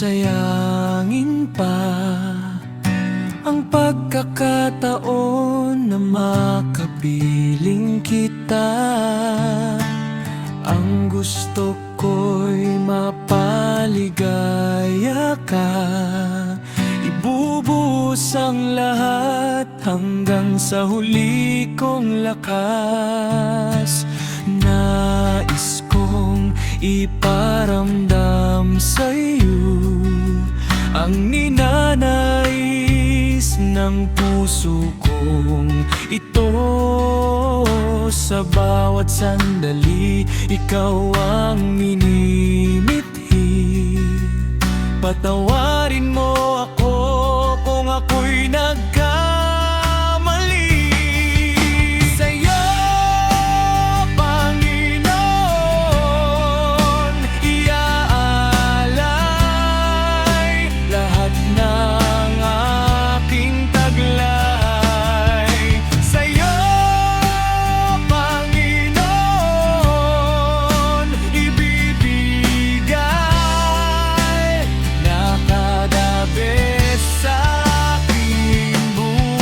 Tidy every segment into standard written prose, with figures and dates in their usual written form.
sayangin pa ang pagkakataon na makapiling kita. Ang gusto ko'y mapaligaya ka, ibubuhos ang lahat hanggang sa huli kong lakas. Nais kong iparamdam sa'yo ang ninanais ng puso kong ito. Sa bawat sandali, ikaw ang minimithi. Patawarin mo ako kung ako'y nagkamali. Sa'yo, Panginoon, iaalay lahat ng aking taglay. Sa'yo, Panginoon, ibibigay na kada bes sa aking buhay.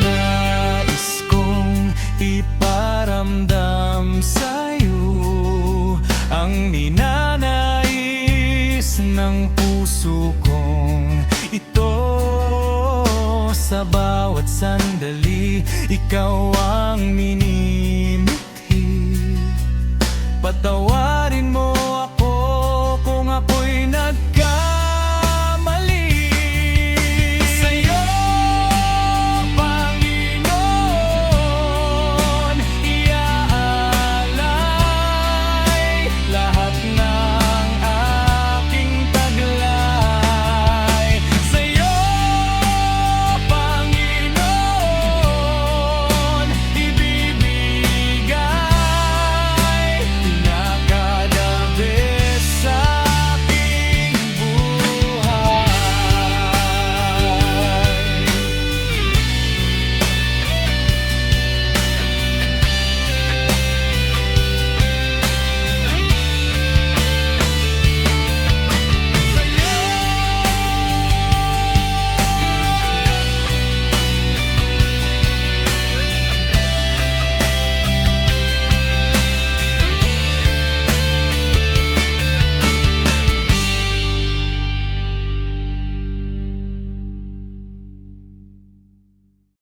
Nais kong iparamdam sa'yo ang ninanais ng puso kong ito. Sa bawat sandali, ikaw ang minimithi. Patawarin